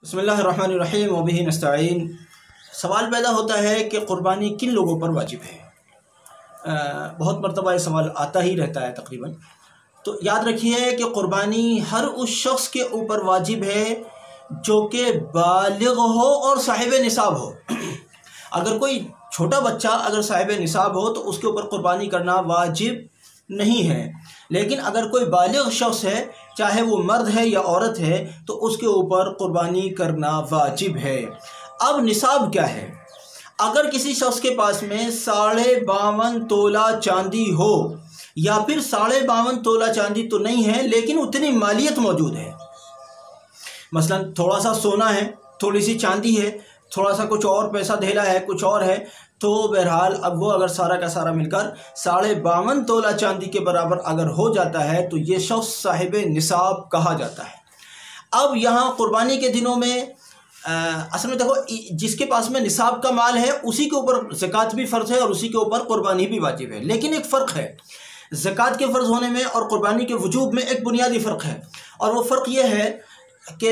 बिस्मिल्लाहिर्रहमानिर्रहीम व बिही नस्तईन। सवाल पैदा होता है कि क़ुरबानी किन लोगों पर वाजिब है। बहुत मरतबा ये सवाल आता ही रहता है तकरीबन। तो याद रखिए कि क़ुरबानी हर उस शख्स के ऊपर वाजिब है जो कि बालिग़ हो और साहिब निसाब हो। अगर कोई छोटा बच्चा अगर साहिब निसाब हो तो उसके ऊपर क़ुरबानी करना वाजिब नहीं है, लेकिन अगर कोई बालिग़ शख्स है, चाहे वो मर्द है या औरत है, तो उसके ऊपर क़ुरबानी करना वाजिब है। अब निसाब क्या है? अगर किसी शख्स के पास में 52.5 तोला चांदी हो, या फिर 52.5 तोला चांदी तो नहीं है लेकिन उतनी मालियत मौजूद है, मसलन थोड़ा सा सोना है, थोड़ी सी चांदी है, थोड़ा सा कुछ और पैसा धेला है, कुछ और है, तो बहरहाल अब वो अगर सारा का सारा मिलकर 52.5 तोला चांदी के बराबर अगर हो जाता है तो ये शख्स साहिब निसाब कहा जाता है। अब यहाँ क़ुरबानी के दिनों में असल में देखो, जिसके पास में निसाब का माल है उसी के ऊपर ज़कात भी फ़र्ज़ है और उसी के ऊपर क़ुरबानी भी वाजिब है। लेकिन एक फ़र्क है ज़कात के फ़र्ज़ होने में और क़ुरबानी के वजूब में, एक बुनियादी फ़र्क है, और वो फ़र्क ये है कि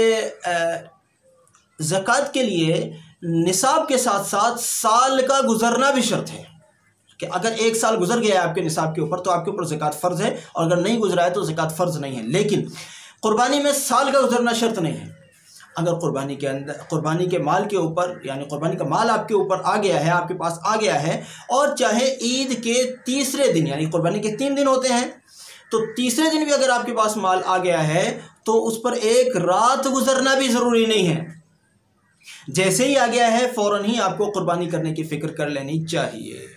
ज़कात के लिए निसाब के साथ साथ साल का गुज़रना भी शर्त है कि अगर 1 साल गुजर गया है आपके निसाब के ऊपर तो आपके ऊपर ज़कात फ़र्ज़ है, और अगर नहीं गुजरा है तो ज़कात फ़र्ज़ नहीं है। लेकिन क़ुरबानी में साल का गुजरना शर्त नहीं है। अगर क़ुरबानी के अंदर क़ुरबानी के माल के ऊपर, यानी क़ुरबानी का माल आपके ऊपर आ गया है, आपके पास आ गया है, और चाहे ईद के तीसरे दिन, यानी क़ुरबानी के 3 दिन होते हैं, तो तीसरे दिन भी अगर आपके पास माल आ गया है तो उस पर एक रात गुजरना भी ज़रूरी नहीं है। जैसे ही आ गया है फ़ौरन ही आपको क़ुरबानी करने की फ़िक्र कर लेनी चाहिए।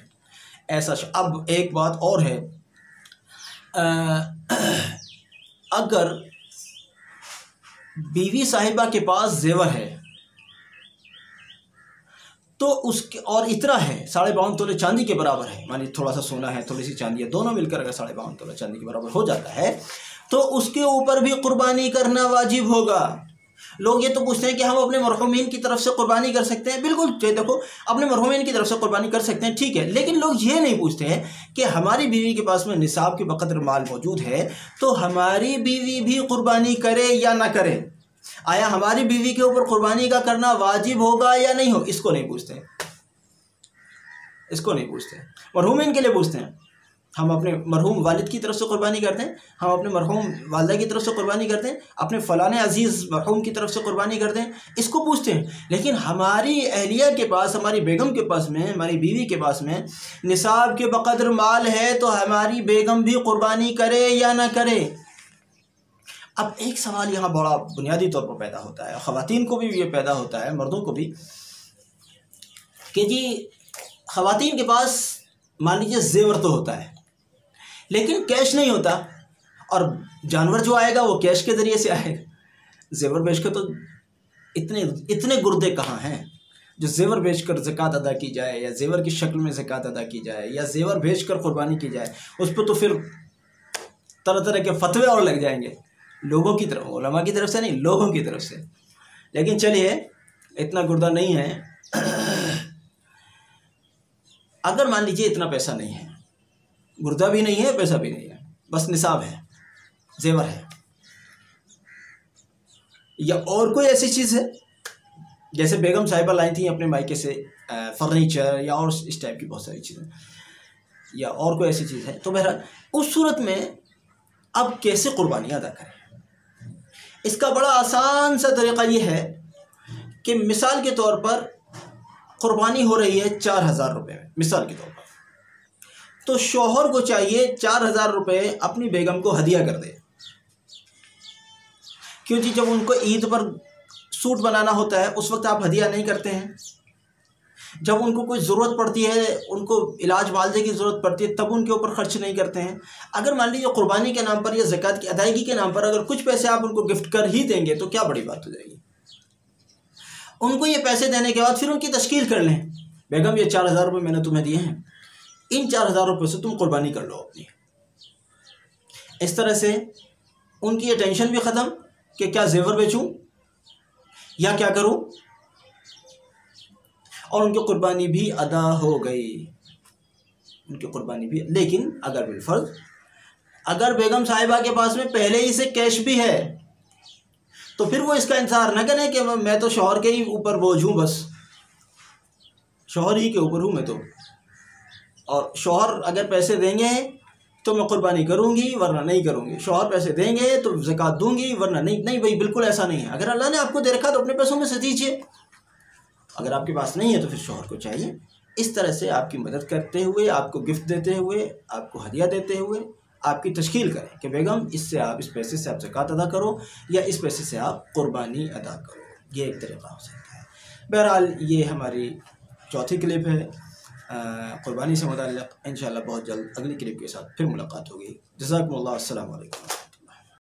ऐसा अब एक बात और है, अगर बीवी साहिबा के पास जेवर है तो उसके और इतना है 52.5 तोले चांदी के बराबर है, मानिए थोड़ा सा सोना है, थोड़ी सी चांदी है, दोनों मिलकर अगर 52.5 तोले चांदी के बराबर हो जाता है तो उसके ऊपर भी क़ुरबानी करना वाजिब होगा। लोग ये तो पूछते हैं कि हम अपने मरहूमीन की तरफ से क़ुरबानी कर सकते हैं। बिल्कुल, देखो, अपने मरहूमीन की तरफ से क़ुरबानी कर सकते हैं, ठीक है, लेकिन लोग ये नहीं पूछते हैं कि हमारी बीवी के पास में निसाब के बक़द्र माल मौजूद है तो हमारी बीवी भी क़ुरबानी करे या ना करे, आया हमारी बीवी के ऊपर क़ुरबानी का करना वाजिब होगा या नहीं हो, इसको नहीं पूछते, इसको नहीं पूछते। मरहूमीन के लिए पूछते हैं। हम अपने मरहूम वालिद की तरफ से क़ुरबानी करते हैं, हम अपने मरहूम वालिदा की तरफ से क़ुरबानी करते हैं, अपने फ़लाने अज़ीज़ मरहूम की तरफ से क़ुरबानी करते हैं, इसको पूछते हैं। लेकिन हमारी अहलिया के पास, हमारी बेगम के पास में, हमारी बीवी के पास में निसाब के बक़द्र माल है तो हमारी बेगम भी क़ुरबानी करे या ना करे। अब एक सवाल यहाँ बड़ा बुनियादी तौर पर पैदा होता है, ख़वातीन को भी ये पैदा होता है, मर्दों को भी, कि जी ख़वातीन के पास मान लीजिए जेवर तो होता है लेकिन कैश नहीं होता, और जानवर जो आएगा वो कैश के ज़रिए से आएगा। जेवर बेच कर तो इतने गुर्दे कहाँ हैं जो जेवर बेचकर ज़कात अदा की जाए, या जेवर की शक्ल में ज़कात अदा की जाए, या जेवर बेचकर क़ुरबानी की जाए। उस पर तो फिर तरह तरह के फतवे और लग जाएंगे, लोगों की तरफ, उलमा की तरफ से नहीं, लोगों की तरफ से। लेकिन चलिए, इतना गुर्दा नहीं है। अगर मान लीजिए इतना पैसा नहीं है, गुर्दा भी नहीं है, पैसा भी नहीं है, बस निसाब है, जेवर है, या और कोई ऐसी चीज़ है, जैसे बेगम साहिबा लाई थी अपने मायके से फर्नीचर या और इस टाइप की बहुत सारी चीज़ें, या और कोई ऐसी चीज़ है, तो बहरहाल उस सूरत में अब कैसे क़ुरबानी अदा करें? इसका बड़ा आसान सा तरीक़ा ये है कि मिसाल के तौर पर क़ुरबानी हो रही है 4,000 रुपये में, मिसाल के तौर पर, तो शौहर को चाहिए 4,000 रुपये अपनी बेगम को हदिया कर दे। क्योंकि जब उनको ईद पर सूट बनाना होता है उस वक्त आप हदिया नहीं करते हैं। जब उनको कोई ज़रूरत पड़ती है, उनको इलाज मालजे की ज़रूरत पड़ती है, तब उनके ऊपर खर्च नहीं करते हैं। अगर मान लीजिए क़ुरबानी के नाम पर या ज़कात की अदायगी के नाम पर अगर कुछ पैसे आप उनको गिफ्ट कर ही देंगे तो क्या बड़ी बात हो जाएगी। उनको ये पैसे देने के बाद फिर उनकी तश्कील कर लें, बेगम ये 4,000 रुपये मैंने तुम्हें दिए हैं, इन 4,000 रुपये से तुम क़ुरबानी कर लो अपनी। इस तरह से उनकी ये टेंशन भी ख़त्म कि क्या जेवर बेचूं या क्या करूं, और उनकी क़ुरबानी भी अदा हो गई, उनकी क़ुरबानी भी। लेकिन अगर बिलफ़र्ज़ अगर बेगम साहिबा के पास में पहले ही से कैश भी है तो फिर वो इसका इंतज़ार न करें कि मैं तो शौहर के ही ऊपर बोझ हूँ, बस शौहर ही के ऊपर हूँ मैं तो, और शौहर अगर पैसे देंगे तो मैं कुर्बानी करूँगी वरना नहीं करूँगी, शौहर पैसे देंगे तो ज़कात दूँगी वरना नहीं। नहीं भाई, बिल्कुल ऐसा नहीं है। अगर अल्लाह ने आपको दे रखा तो अपने पैसों में से दीजिए, अगर आपके पास नहीं है तो फिर शौहर को चाहिए। इस तरह से आपकी मदद करते हुए, आपको गिफ्ट देते हुए, आपको हदिया देते हुए आपकी तशकील करें कि बेगम इससे आप, इस पैसे से आप ज़कात अदा करो या इस पैसे से आप कुर्बानी अदा करो। ये एक तरीक़ा हो सकता है। बहरहाल ये हमारी चौथी क्लिप है कुर्बानी से मुताल्लिक़। इंशाअल्लाह बहुत जल्द अगली क्लिप के साथ फिर मुलाकात होगी। जज़ाकुमुल्लाह, अस्सलामु अलैकुम।